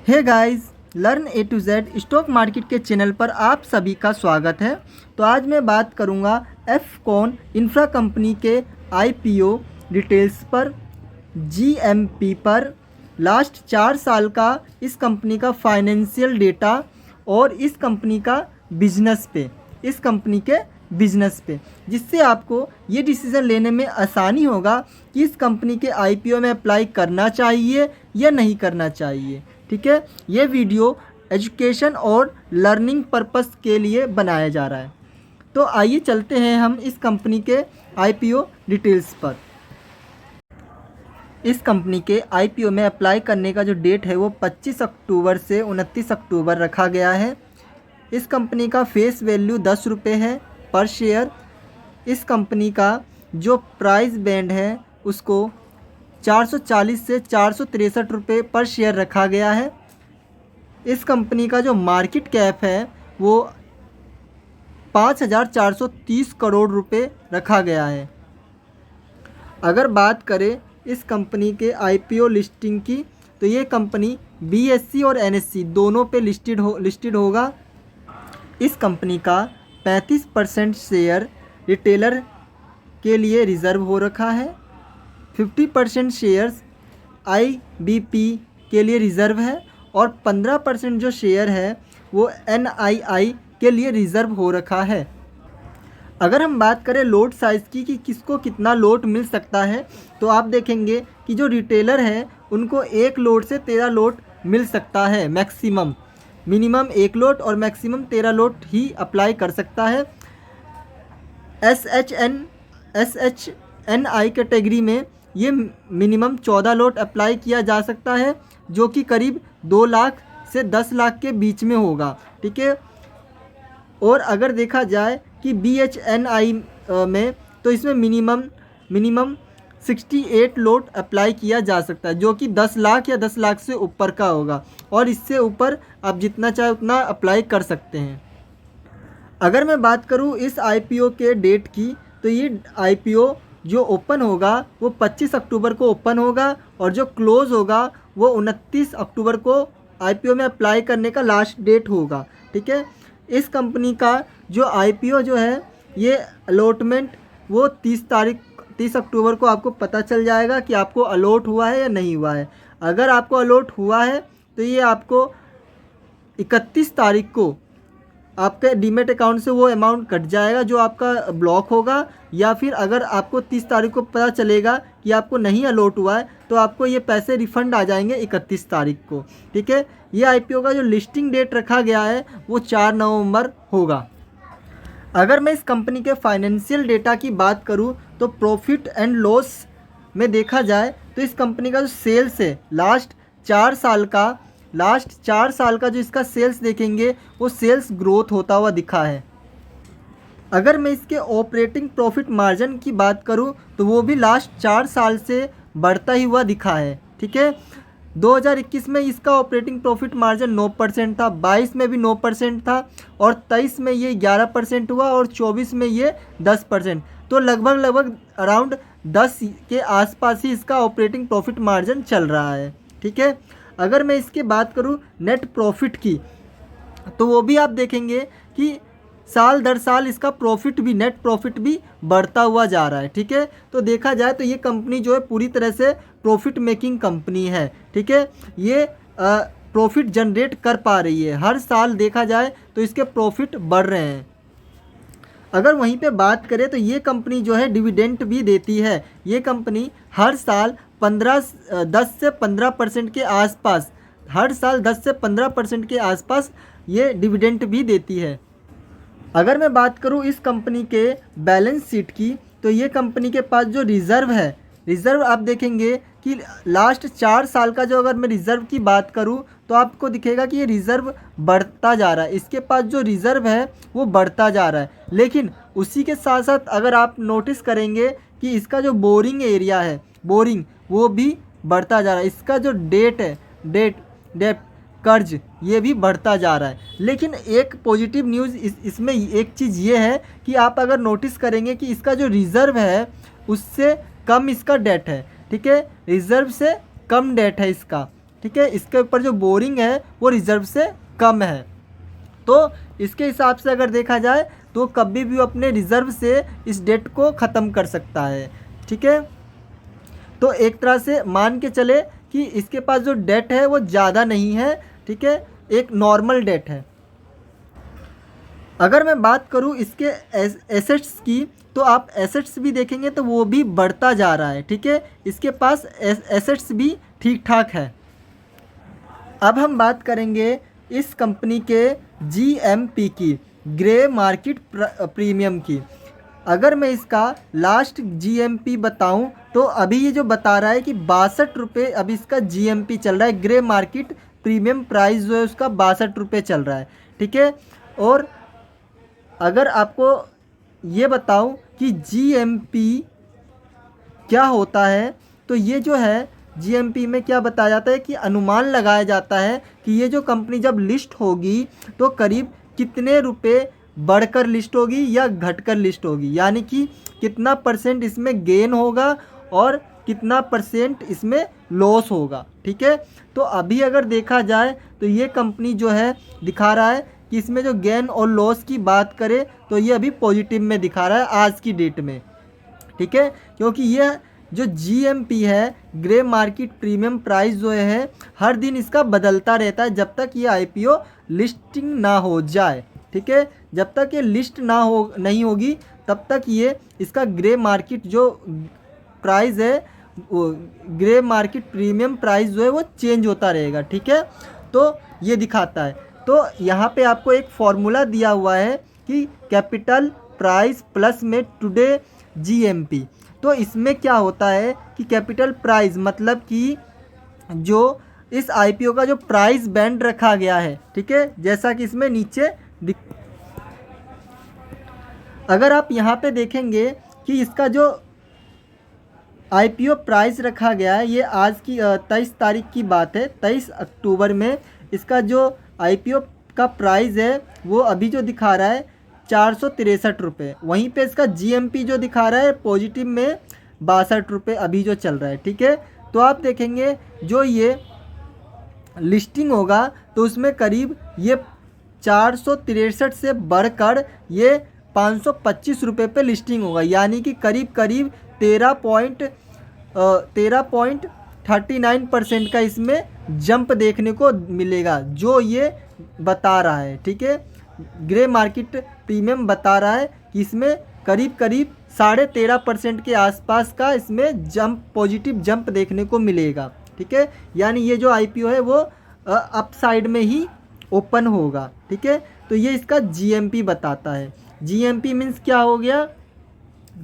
Hey guys, learn A to Z stock market के channel पर आप सभी का स्वागत है। तो आज मैं बात करूंगा एफकॉन इंफ्रा कंपनी के आईपीओ डिटेल्स पर, जीएमपी पर, लास्ट 4 साल का इस कंपनी का फाइनेंशियल डेटा और इस कंपनी का बिजनेस पे, जिससे आपको ये डिसीज़न लेने में आसानी होगा कि इस कंपनी के आईपीओ में अप्लाई करना चाहिए या नहीं करना चाहिए। ठीक है, ये वीडियो एजुकेशन और लर्निंग पर्पस के लिए बनाया जा रहा है। तो आइए चलते हैं हम इस कंपनी के आईपीओ डिटेल्स पर। इस कंपनी के आईपीओ में अप्लाई करने का जो डेट है वो 25 अक्टूबर से 29 अक्टूबर रखा गया है। इस कंपनी का फेस वैल्यू 10 रुपये है पर शेयर। इस कंपनी का जो प्राइस बैंड है उसको 440 से 463 रुपये पर शेयर रखा गया है। इस कंपनी का जो मार्केट कैप है वो 5,430 करोड़ रुपए रखा गया है। अगर बात करें इस कंपनी के आईपीओ लिस्टिंग की, तो ये कंपनी बीएसई और एनएसई दोनों पे लिस्टेड होगा। इस कंपनी का 35% शेयर रिटेलर के लिए रिज़र्व हो रखा है। 50% शेयर्स आईबीपी के लिए रिज़र्व है और 15% जो शेयर है वो एनआईआई के लिए रिज़र्व हो रखा है। अगर हम बात करें लोट साइज़ की कि किसको कितना लोट मिल सकता है, तो आप देखेंगे कि जो रिटेलर है उनको 1 लोट से 13 लोट मिल सकता है मैक्सिमम। मिनिमम 1 लोट और मैक्सिमम 13 लोट ही अप्लाई कर सकता है। एसएचएनआई कैटेगरी में ये मिनिमम 14 लोट अप्लाई किया जा सकता है, जो कि करीब 2 लाख से 10 लाख के बीच में होगा। ठीक है, और अगर देखा जाए कि बीएचएनआई में, तो इसमें मिनिमम 68 लोट अप्लाई किया जा सकता है, जो कि 10 लाख या 10 लाख से ऊपर का होगा, और इससे ऊपर आप जितना चाहे उतना अप्लाई कर सकते हैं। अगर मैं बात करूं इस आईपीओ के डेट की, तो ये आईपीओ जो ओपन होगा वो 25 अक्टूबर को ओपन होगा और जो क्लोज़ होगा वो 29 अक्टूबर को आईपीओ में अप्लाई करने का लास्ट डेट होगा। ठीक है, इस कंपनी का जो आईपीओ जो है ये अलॉटमेंट वो 30 अक्टूबर को आपको पता चल जाएगा कि आपको अलॉट हुआ है या नहीं हुआ है। अगर आपको अलॉट हुआ है तो ये आपको 31 तारीख को आपके डीमेट अकाउंट से वो अमाउंट कट जाएगा जो आपका ब्लॉक होगा, या फिर अगर आपको 30 तारीख को पता चलेगा कि आपको नहीं अलॉट हुआ है तो आपको ये पैसे रिफ़ंड आ जाएंगे 31 तारीख को। ठीक है, ये आईपीओ का जो लिस्टिंग डेट रखा गया है वो 4 नवंबर होगा। अगर मैं इस कंपनी के फाइनेंशियल डेटा की बात करूं, तो प्रॉफिट एंड लॉस में देखा जाए तो इस कंपनी का जो सेल्स है लास्ट 4 साल का जो इसका सेल्स देखेंगे वो सेल्स ग्रोथ होता हुआ दिखा है। अगर मैं इसके ऑपरेटिंग प्रॉफिट मार्जिन की बात करूं, तो वो भी लास्ट 4 साल से बढ़ता ही हुआ दिखा है। ठीक है, 2021 में इसका ऑपरेटिंग प्रॉफिट मार्जिन 9% था, 22 में भी 9% था, और 23 में ये 11% हुआ, और 24 में ये 10%। तो लगभग अराउंड 10 के आसपास ही इसका ऑपरेटिंग प्रॉफिट मार्जिन चल रहा है। ठीक है, अगर मैं इसकी बात करूं नेट प्रॉफिट की, तो वो भी आप देखेंगे कि साल दर साल इसका प्रॉफिट भी, नेट प्रॉफिट भी बढ़ता हुआ जा रहा है। ठीक है, तो देखा जाए तो ये कंपनी जो है पूरी तरह से प्रॉफिट मेकिंग कंपनी है। ठीक है, ये प्रॉफिट जनरेट कर पा रही है, हर साल देखा जाए तो इसके प्रॉफिट बढ़ रहे हैं। अगर वहीं पे बात करें तो ये कंपनी जो है डिविडेंड भी देती है। ये कंपनी हर साल 10 से 15% के आसपास, हर साल 10 से 15% के आसपास ये डिविडेंड भी देती है। अगर मैं बात करूं इस कंपनी के बैलेंस शीट की, तो ये कंपनी के पास जो रिज़र्व है, रिज़र्व आप देखेंगे कि लास्ट 4 साल का जो, अगर मैं रिज़र्व की बात करूं तो आपको दिखेगा कि ये रिज़र्व बढ़ता जा रहा है। इसके पास जो रिज़र्व है वो बढ़ता जा रहा है, लेकिन उसी के साथ साथ अगर आप नोटिस करेंगे कि इसका जो बोरिंग एरिया है, बोरिंग, वो भी बढ़ता जा रहा है। इसका जो डेट कर्ज, ये भी बढ़ता जा रहा है। लेकिन एक पॉजिटिव न्यूज़ इसमें एक चीज़ ये है कि आप अगर नोटिस करेंगे कि इसका जो रिज़र्व है उससे कम इसका डेट है। ठीक है, रिज़र्व से कम डेट है इसका। ठीक है, इसके ऊपर जो बोरिंग है वो रिजर्व से कम है। तो इसके हिसाब से अगर देखा जाए तो कभी भी वो अपने रिजर्व से इस डेट को ख़त्म कर सकता है। ठीक है, तो एक तरह से मान के चले कि इसके पास जो डेट है वो ज़्यादा नहीं है। ठीक है, एक नॉर्मल डेट है। अगर मैं बात करूँ इसके एसेट्स की, तो आप एसेट्स भी देखेंगे तो वो भी बढ़ता जा रहा है। ठीक है, इसके पास एसेट्स भी ठीक ठाक है। अब हम बात करेंगे इस कंपनी के GMP की, ग्रे मार्केट प्रीमियम की। अगर मैं इसका लास्ट GMP बताऊं तो अभी ये जो बता रहा है कि 62 रुपये अभी इसका GMP चल रहा है। ग्रे मार्केट प्रीमियम प्राइस जो है उसका 62 रुपये चल रहा है। ठीक है, और अगर आपको ये बताऊं कि GMP क्या होता है, तो ये जो है GMP में क्या बताया जाता है कि अनुमान लगाया जाता है कि ये जो कंपनी जब लिस्ट होगी तो करीब कितने रुपए बढ़कर लिस्ट होगी या घटकर लिस्ट होगी, यानी कि कितना % इसमें गेन होगा और कितना % इसमें लॉस होगा। ठीक है, तो अभी अगर देखा जाए तो ये कंपनी जो है दिखा रहा है कि इसमें जो गेन और लॉस की बात करें तो ये अभी पॉजिटिव में दिखा रहा है आज की डेट में। ठीक है, क्योंकि ये जो GMP है, ग्रे मार्केट प्रीमियम प्राइस जो है हर दिन इसका बदलता रहता है जब तक ये IPO लिस्टिंग ना हो जाए। ठीक है, जब तक ये लिस्ट नहीं होगी तब तक ये इसका ग्रे मार्केट जो प्राइस है, ग्रे मार्केट प्रीमियम प्राइस जो है वो चेंज होता रहेगा। ठीक है, तो ये दिखाता है। तो यहाँ पे आपको एक फॉर्मूला दिया हुआ है कि कैपिटल प्राइस प्लस में टुडे GMP। तो इसमें क्या होता है कि कैपिटल प्राइस मतलब कि जो इस IPO का जो प्राइस बैंड रखा गया है। ठीक है, जैसा कि इसमें नीचे अगर आप यहाँ पे देखेंगे कि इसका जो IPO प्राइस रखा गया है, ये आज की 23 तारीख की बात है, 23 अक्टूबर में इसका जो IPO का प्राइस है वो अभी जो दिखा रहा है 463 रुपये। वहीं पे इसका GMP जो दिखा रहा है पॉजिटिव में 62 रुपये अभी जो चल रहा है। ठीक है, तो आप देखेंगे जो ये लिस्टिंग होगा तो उसमें करीब ये 463 से बढ़कर ये 525 रुपये पे लिस्टिंग होगा, यानी कि करीब 13.39% का इसमें जंप देखने को मिलेगा जो ये बता रहा है। ठीक है, ग्रे मार्केट प्रीमियम बता रहा है कि इसमें करीब 13.5% के आसपास का इसमें जंप, पॉजिटिव जंप देखने को मिलेगा। ठीक है, यानी ये जो IPO है वो अप साइड में ही ओपन होगा। ठीक है, तो ये इसका GMP बताता है। GMP मीन्स क्या हो गया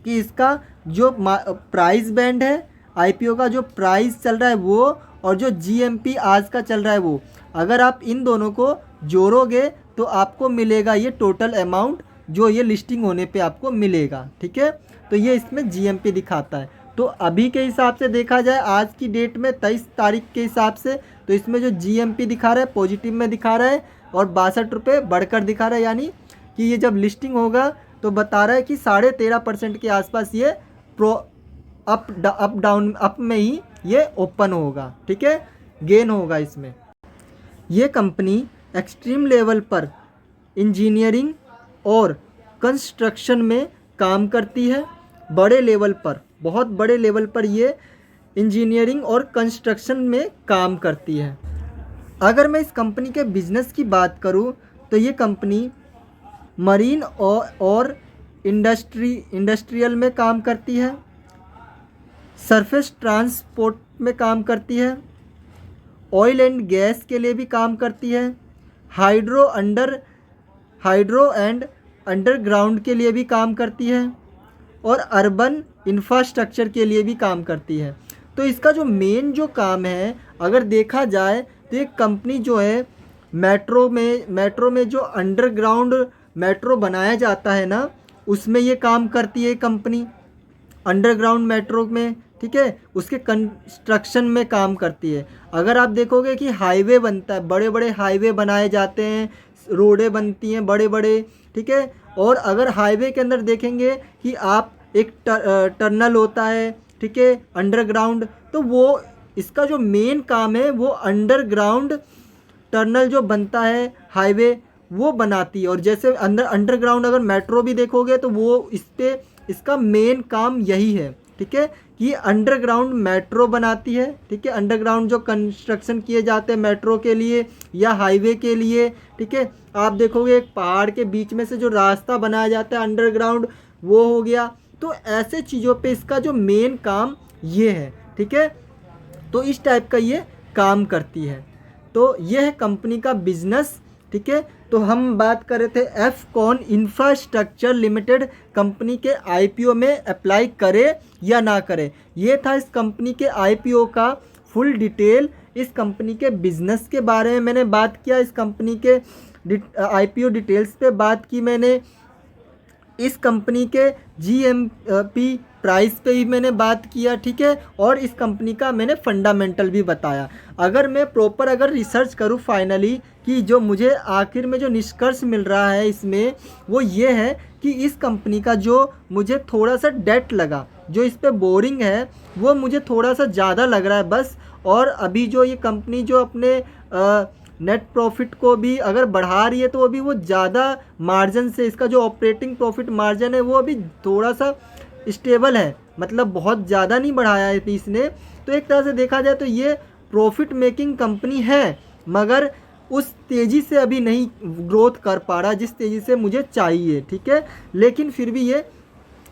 कि इसका जो प्राइस बैंड है, IPO का जो प्राइस चल रहा है वो, और जो GMP आज का चल रहा है वो, अगर आप इन दोनों को जोड़ोगे तो आपको मिलेगा ये टोटल अमाउंट जो ये लिस्टिंग होने पे आपको मिलेगा। ठीक है, तो ये इसमें GMP दिखाता है। तो अभी के हिसाब से देखा जाए आज की डेट में 23 तारीख के हिसाब से, तो इसमें जो GMP दिखा रहा है पॉजिटिव में दिखा रहा है और 62 रुपये बढ़कर दिखा रहा है, यानी कि ये जब लिस्टिंग होगा तो बता रहा है कि 13.5% के आसपास ये अप में ही ये ओपन होगा। ठीक है, गेन होगा इसमें। ये कंपनी एक्सट्रीम लेवल पर इंजीनियरिंग और कंस्ट्रक्शन में काम करती है। बड़े लेवल पर, बहुत बड़े लेवल पर ये इंजीनियरिंग और कंस्ट्रक्शन में काम करती है। अगर मैं इस कंपनी के बिज़नेस की बात करूं तो ये कंपनी मरीन और इंडस्ट्रियल में काम करती है, सरफेस ट्रांसपोर्ट में काम करती है, ऑयल एंड गैस के लिए भी काम करती है, हाइड्रो एंड अंडरग्राउंड के लिए भी काम करती है और अर्बन इंफ्रास्ट्रक्चर के लिए भी काम करती है। तो इसका जो मेन जो काम है अगर देखा जाए तो एक कंपनी जो है मेट्रो में जो अंडरग्राउंड मेट्रो बनाया जाता है ना, उसमें ये काम करती है कंपनी, अंडरग्राउंड मेट्रो में। ठीक है, उसके कंस्ट्रक्शन में काम करती है। अगर आप देखोगे कि हाईवे बनता है, बड़े बड़े हाईवे बनाए जाते हैं, रोडें बनती हैं बड़े बड़े। ठीक है, और अगर हाईवे के अंदर देखेंगे कि आप एक टनल होता है, ठीक है, अंडरग्राउंड, तो वो इसका जो मेन काम है वो अंडरग्राउंड टनल जो बनता है, हाईवे, वो बनाती है। और जैसे अंडरग्राउंड अगर मेट्रो भी देखोगे तो वो इसका मेन काम यही है, ठीक है, कि अंडरग्राउंड मेट्रो बनाती है, ठीक है। अंडरग्राउंड जो कंस्ट्रक्शन किए जाते हैं मेट्रो के लिए या हाईवे के लिए, ठीक है, आप देखोगे एक पहाड़ के बीच में से जो रास्ता बनाया जाता है अंडरग्राउंड, वो हो गया। तो ऐसे चीज़ों पे इसका जो मेन काम ये है, ठीक है। तो इस टाइप का ये काम करती है। तो ये है कंपनी का बिजनेस, ठीक है। तो हम बात कर रहे थे एफकॉन इंफ्रास्ट्रक्चर लिमिटेड कंपनी के आईपीओ में अप्लाई करे या ना करे। ये था इस कंपनी के आईपीओ का फुल डिटेल। इस कंपनी के बिजनेस के बारे में मैंने बात किया, इस कंपनी के आईपीओ डिटेल्स पे बात की मैंने, इस कंपनी के जीएमपी प्राइस पे ही मैंने बात किया, ठीक है। और इस कंपनी का मैंने फंडामेंटल भी बताया। अगर मैं प्रॉपर अगर रिसर्च करूँ फाइनली कि जो मुझे आखिर में जो निष्कर्ष मिल रहा है इसमें, वो ये है कि इस कंपनी का जो मुझे थोड़ा सा डेट लगा, जो इस पे बोरिंग है, वो मुझे थोड़ा सा ज़्यादा लग रहा है बस। और अभी जो ये कंपनी जो अपने नेट प्रॉफिट को भी अगर बढ़ा रही है तो अभी वो ज़्यादा मार्जिन से, इसका जो ऑपरेटिंग प्रॉफिट मार्जिन है वो अभी थोड़ा सा स्टेबल है, मतलब बहुत ज़्यादा नहीं बढ़ाया है इसने। तो एक तरह से देखा जाए तो ये प्रॉफिट मेकिंग कंपनी है, मगर उस तेज़ी से अभी नहीं ग्रोथ कर पा रहा जिस तेज़ी से मुझे चाहिए, ठीक है। लेकिन फिर भी ये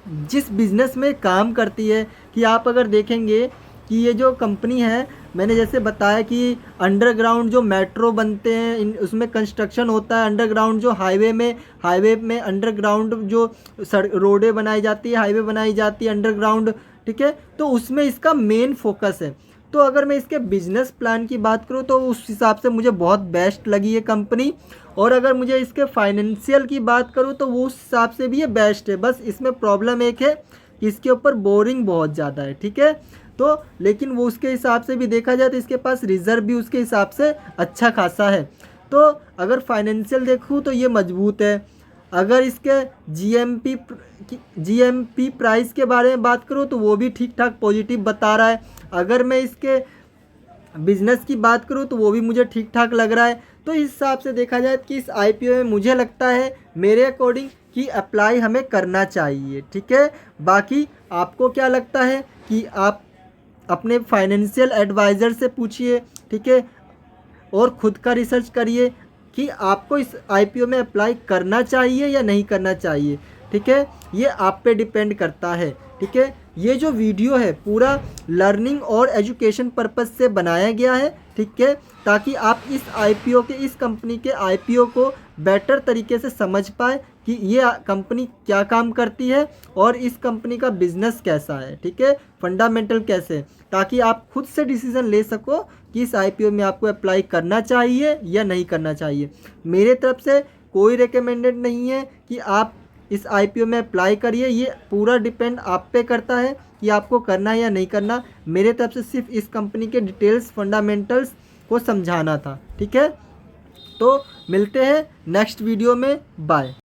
जिस बिज़नेस में काम करती है, कि आप अगर देखेंगे कि ये जो कंपनी है, मैंने जैसे बताया कि अंडरग्राउंड जो मेट्रो बनते हैं उसमें कंस्ट्रक्शन होता है, अंडरग्राउंड जो हाईवे में अंडरग्राउंड जो रोडें बनाई जाती है, हाईवे बनाई जाती है अंडरग्राउंड, ठीक है। तो उसमें इसका मेन फोकस है। तो अगर मैं इसके बिजनेस प्लान की बात करूँ तो उस हिसाब से मुझे बहुत बेस्ट लगी ये कंपनी। और अगर मुझे इसके फाइनेंशियल की बात करूँ तो वो उस हिसाब से भी ये बेस्ट है। बस इसमें प्रॉब्लम एक है कि इसके ऊपर बोरिंग बहुत ज़्यादा है, ठीक है। तो लेकिन वो उसके हिसाब से भी देखा जाए तो इसके पास रिजर्व भी उसके हिसाब से अच्छा खासा है। तो अगर फाइनेंशियल देखूँ तो ये मजबूत है। अगर इसके जीएमपी प्राइस के बारे में बात करूँ तो वो भी ठीक ठाक पॉजिटिव बता रहा है। अगर मैं इसके बिजनेस की बात करूँ तो वो भी मुझे ठीक ठाक लग रहा है। तो इस हिसाब से देखा जाए कि इस आईपीओ में मुझे लगता है मेरे अकॉर्डिंग कि अप्लाई हमें करना चाहिए, ठीक है। बाकी आपको क्या लगता है कि आप अपने फाइनेंशियल एडवाइज़र से पूछिए, ठीक है, और ख़ुद का रिसर्च करिए कि आपको इस आईपीओ में अप्लाई करना चाहिए या नहीं करना चाहिए, ठीक है। ये आप पे डिपेंड करता है, ठीक है। ये जो वीडियो है पूरा लर्निंग और एजुकेशन पर्पस से बनाया गया है, ठीक है, ताकि आप इस आईपीओ के, इस कंपनी के आईपीओ को बेटर तरीके से समझ पाए कि ये कंपनी क्या काम करती है और इस कंपनी का बिजनेस कैसा है, ठीक है, फंडामेंटल कैसे, ताकि आप खुद से डिसीजन ले सको कि इस आईपीओ में आपको अप्लाई करना चाहिए या नहीं करना चाहिए। मेरे तरफ से कोई रिकमेंडेड नहीं है कि आप इस आईपीओ में अप्लाई करिए, ये पूरा डिपेंड आप पे करता है कि आपको करना है या नहीं करना। मेरे तरफ से सिर्फ इस कंपनी के डिटेल्स, फंडामेंटल्स को समझाना था, ठीक है। तो मिलते हैं नेक्स्ट वीडियो में, बाय।